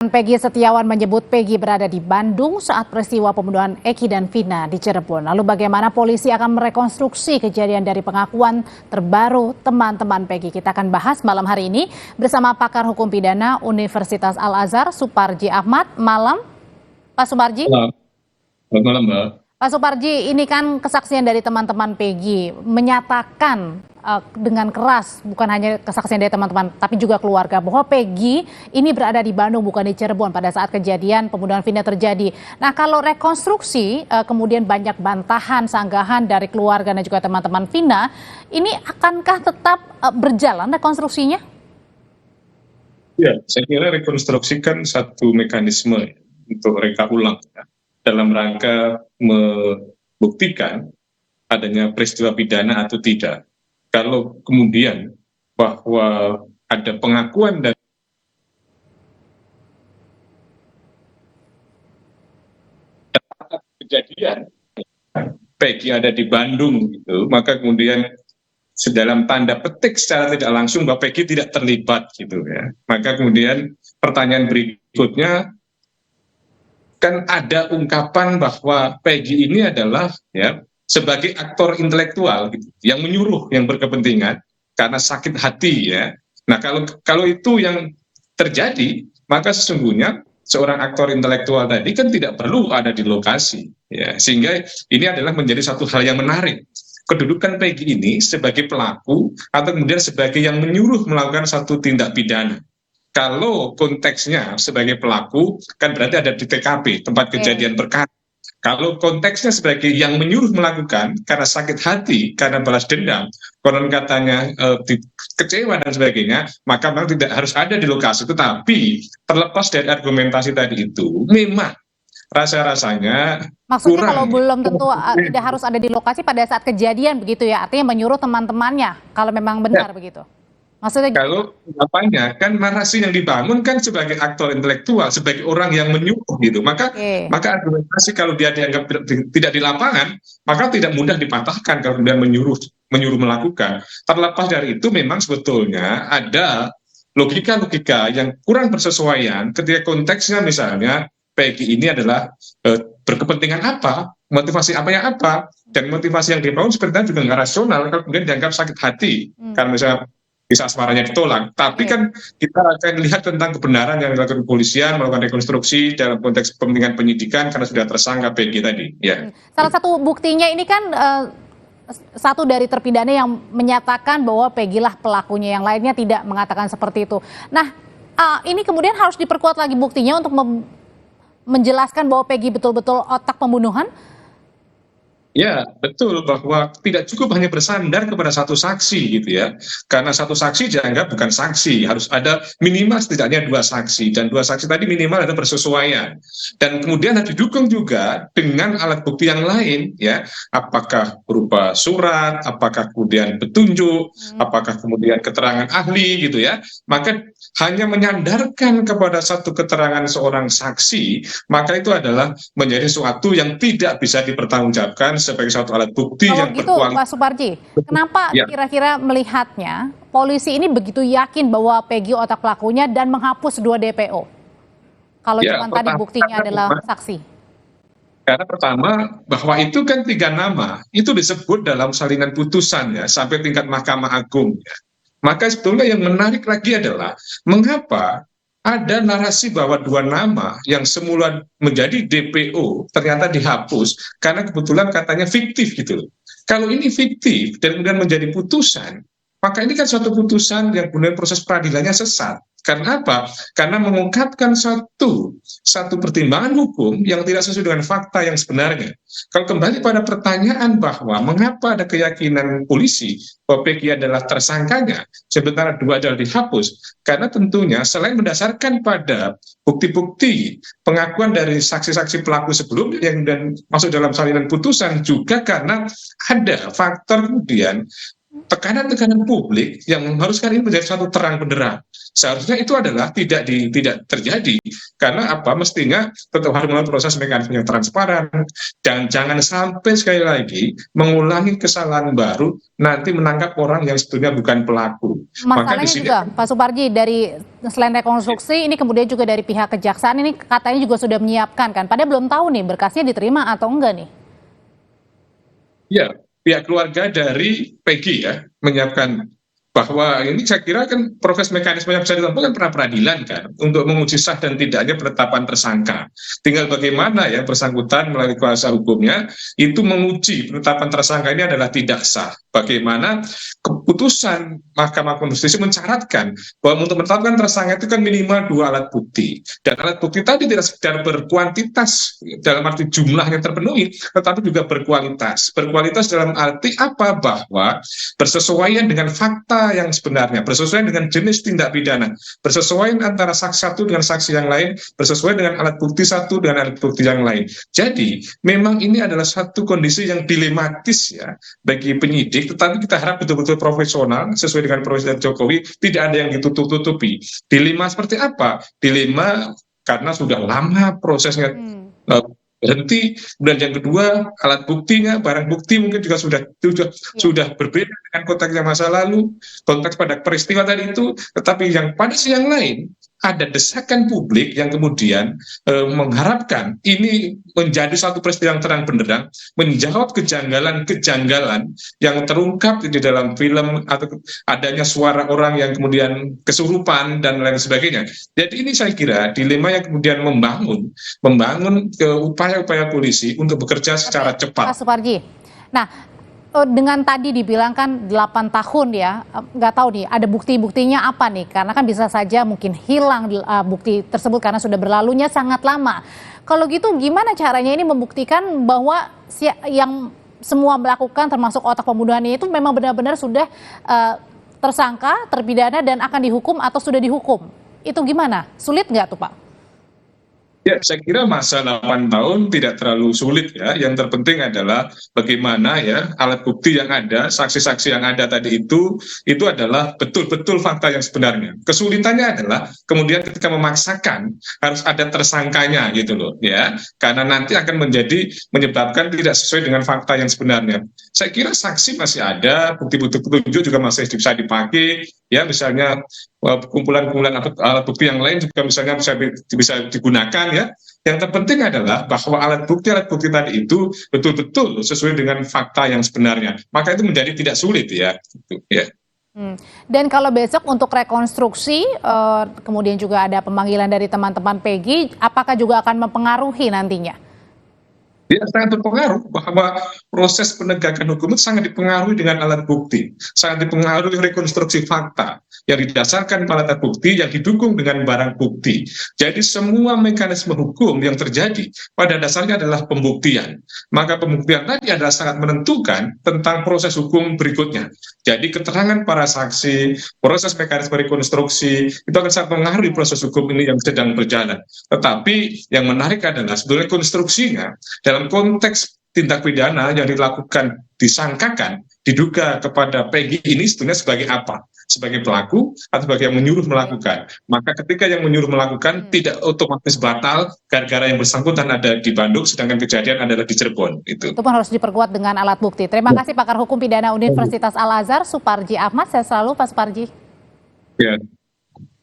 Peggy Setiawan menyebut Peggy berada di Bandung saat peristiwa pembunuhan Eki dan Vina di Cirebon. Lalu bagaimana polisi akan merekonstruksi kejadian dari pengakuan terbaru teman-teman Peggy? Kita akan bahas malam hari ini bersama pakar hukum pidana Universitas Al-Azhar, Suparji Ahmad. Malam, Pak Suparji. Selamat malam, Mbak. Pak Suparji, ini kan kesaksian dari teman-teman Peggy menyatakan dengan keras, bukan hanya kesaksian dari teman-teman, tapi juga keluarga, bahwa Peggy ini berada di Bandung, bukan di Cirebon pada saat kejadian pembunuhan Vina terjadi. Nah, kalau rekonstruksi, kemudian banyak bantahan, sanggahan dari keluarga dan juga teman-teman Vina, ini akankah tetap berjalan rekonstruksinya? Ya, saya kira rekonstruksi kan satu mekanisme untuk reka ulang ya, dalam rangka membuktikan adanya peristiwa pidana atau tidak. Kalau kemudian bahwa ada pengakuan dan kejadian Peggy ada di Bandung gitu, maka kemudian dalam tanda petik secara tidak langsung bahwa Peggy tidak terlibat gitu ya. Maka kemudian pertanyaan berikutnya, kan ada ungkapan bahwa Peggy ini adalah ya sebagai aktor intelektual gitu, yang menyuruh, yang berkepentingan karena sakit hati ya. Nah, kalau itu yang terjadi, maka sesungguhnya seorang aktor intelektual tadi kan tidak perlu ada di lokasi ya. Sehingga ini adalah menjadi satu hal yang menarik. Kedudukan Peggy ini sebagai pelaku atau kemudian sebagai yang menyuruh melakukan satu tindak pidana. Kalau konteksnya sebagai pelaku kan berarti ada di TKP, tempat kejadian perkara. Kalau konteksnya sebagai yang menyuruh melakukan karena sakit hati, karena balas dendam, konon katanya kecewa dan sebagainya, maka memang tidak harus ada di lokasi. Tetapi terlepas dari argumentasi tadi itu, memang rasa-rasanya Maksudnya kurang. kalau belum tentu tidak harus ada di lokasi pada saat kejadian begitu ya, artinya menyuruh teman-temannya kalau memang benar begitu. Maksudnya kalau apanya kan narasi yang dibangun kan sebagai aktor intelektual, sebagai orang yang menyuruh gitu, maka argumentasi kalau dia dianggap tidak di lapangan, maka tidak mudah dipatahkan kalau kemudian menyuruh melakukan. Terlepas dari itu, memang sebetulnya ada logika-logika yang kurang bersesuaian ketika konteksnya misalnya Peggy ini adalah berkepentingan apa, motivasi apa yang apa, dan motivasi yang dibangun sebenarnya juga nggak rasional kalau kemudian dianggap sakit hati karena misalnya bisa asmaranya ditolak. Tapi kan kita akan lihat tentang kebenaran yang dilakukan kepolisian, melakukan rekonstruksi dalam konteks kepentingan penyidikan karena sudah tersangka Peggy tadi. Ya. Salah satu buktinya ini kan satu dari terpidana yang menyatakan bahwa Peggy lah pelakunya, yang lainnya tidak mengatakan seperti itu. Nah, ini kemudian harus diperkuat lagi buktinya untuk menjelaskan bahwa Peggy betul-betul otak pembunuhan. Ya, betul, bahwa tidak cukup hanya bersandar kepada satu saksi gitu ya. Karena satu saksi dianggap bukan saksi, harus ada minimal setidaknya dua saksi, dan dua saksi tadi minimal ada persesuaian. Dan kemudian harus didukung juga dengan alat bukti yang lain ya, apakah berupa surat, apakah kemudian petunjuk, apakah kemudian keterangan ahli gitu ya. Maka hanya menyandarkan kepada satu keterangan seorang saksi, maka itu adalah menjadi sesuatu yang tidak bisa dipertanggungjawabkan sebagai suatu alat bukti yang berkualitas. Kalau gitu, Pak Suparji, kenapa kira-kira melihatnya polisi ini begitu yakin bahwa Peggy otak pelakunya dan menghapus 2 DPO? Kalau cuma tadi buktinya adalah saksi. Karena pertama, bahwa itu kan 3 nama, itu disebut dalam salinan putusannya sampai tingkat Mahkamah Agung. Maka sebetulnya yang menarik lagi adalah mengapa ada narasi bahwa 2 nama yang semula menjadi DPO ternyata dihapus karena kebetulan katanya fiktif gitu. Kalau ini fiktif dan kemudian menjadi putusan, maka ini kan suatu putusan yang kemudian proses peradilannya sesat. Karena apa? Karena mengungkapkan satu pertimbangan hukum yang tidak sesuai dengan fakta yang sebenarnya. Kalau kembali pada pertanyaan bahwa mengapa ada keyakinan polisi bahwa Peggy adalah tersangkanya, sementara 2 adalah dihapus, karena tentunya selain mendasarkan pada bukti-bukti pengakuan dari saksi-saksi pelaku sebelumnya yang dan masuk dalam salinan putusan, juga karena ada faktor kemudian tekanan-tekanan publik yang mengharuskan ini menjadi suatu terang benderang. Seharusnya itu adalah tidak terjadi, karena apa, mestinya tetap harus melalui proses mekanisme yang transparan, dan jangan sampai sekali lagi mengulangi kesalahan baru nanti menangkap orang yang sebetulnya bukan pelaku. Maka di Masalahnya sini juga Pak Suparji, dari selain rekonstruksi ini kemudian juga dari pihak kejaksaan ini katanya juga sudah menyiapkan kan, padahal belum tahu nih berkasnya diterima atau enggak nih. ya, pihak keluarga dari Peggy ya menyiapkan, bahwa ini saya kira kan proses mekanisme yang bisa ditempuh kan pra peradilan kan untuk menguji sah dan tidaknya penetapan tersangka. Tinggal bagaimana ya bersangkutan melalui kuasa hukumnya itu menguji penetapan tersangka ini adalah tidak sah. Bagaimana keputusan Mahkamah Konstitusi mencaratkan bahwa untuk menetapkan tersangka itu kan minimal 2 alat bukti, dan alat bukti tadi tidak sekedar berkuantitas dalam arti jumlahnya terpenuhi, tetapi juga berkualitas. Berkualitas dalam arti apa? Bahwa bersesuaian dengan fakta yang sebenarnya, bersesuaian dengan jenis tindak pidana, bersesuaian antara saksi satu dengan saksi yang lain, bersesuaian dengan alat bukti satu dengan alat bukti yang lain. Jadi memang ini adalah satu kondisi yang dilematis ya bagi penyidik, tetapi kita harap betul-betul profesional sesuai dengan Presiden Jokowi, tidak ada yang ditutup-tutupi. Dilema seperti apa? Dilema karena sudah lama prosesnya berhenti, dan yang kedua alat buktinya, barang bukti mungkin juga sudah berbeda dengan konteks yang masa lalu, konteks pada peristiwa tadi itu. Tetapi yang pada siang lain ada desakan publik yang kemudian mengharapkan ini menjadi satu peristiwa yang terang benderang, menjawab kejanggalan-kejanggalan yang terungkap di dalam film, atau adanya suara orang yang kemudian kesurupan dan lain sebagainya. Jadi ini saya kira dilema yang kemudian membangun upaya-upaya polisi untuk bekerja secara cepat. Pak Suparji, nah dengan tadi dibilang kan 8 tahun ya, nggak tahu nih ada bukti-buktinya apa nih, karena kan bisa saja mungkin hilang bukti tersebut karena sudah berlalunya sangat lama. Kalau gitu gimana caranya ini membuktikan bahwa yang semua melakukan termasuk otak pembunuhannya itu memang benar-benar sudah tersangka, terpidana dan akan dihukum atau sudah dihukum? Itu gimana? Sulit nggak tuh Pak? Ya, saya kira masa 8 tahun tidak terlalu sulit ya. Yang terpenting adalah bagaimana ya alat bukti yang ada, saksi-saksi yang ada tadi itu adalah betul-betul fakta yang sebenarnya. Kesulitannya adalah kemudian ketika memaksakan harus ada tersangkanya gitu loh ya. Karena nanti akan menyebabkan tidak sesuai dengan fakta yang sebenarnya. Saya kira saksi masih ada, bukti-bukti petunjuk juga masih bisa dipakai ya, misalnya kumpulan-kumpulan alat bukti yang lain juga misalnya bisa digunakan ya. Yang terpenting adalah bahwa alat bukti tadi itu betul-betul sesuai dengan fakta yang sebenarnya. Maka itu menjadi tidak sulit ya. Gitu, ya. Dan kalau besok untuk rekonstruksi, kemudian juga ada pemanggilan dari teman-teman Peggy, apakah juga akan mempengaruhi nantinya? Ya, sangat berpengaruh, bahwa proses penegakan hukum itu sangat dipengaruhi dengan alat bukti, sangat dipengaruhi rekonstruksi fakta yang didasarkan pada alat bukti yang didukung dengan barang bukti. Jadi semua mekanisme hukum yang terjadi pada dasarnya adalah pembuktian. Maka pembuktian tadi adalah sangat menentukan tentang proses hukum berikutnya. Jadi keterangan para saksi, proses mekanisme rekonstruksi itu akan sangat mengaruhi proses hukum ini yang sedang berjalan. Tetapi yang menarik adalah sebetulnya konstruksinya dalam konteks tindak pidana yang dilakukan, disangkakan, diduga kepada Peggy ini sebetulnya sebagai apa? Sebagai pelaku atau sebagai yang menyuruh melakukan. Maka ketika yang menyuruh melakukan tidak otomatis batal gara-gara yang bersangkutan ada di Bandung sedangkan kejadian adalah di Cirebon. Itu Itu pun harus diperkuat dengan alat bukti. Terima kasih Pakar Hukum Pidana Universitas Al-Azhar, Suparji Ahmad. Saya selalu Pak Suparji. ya.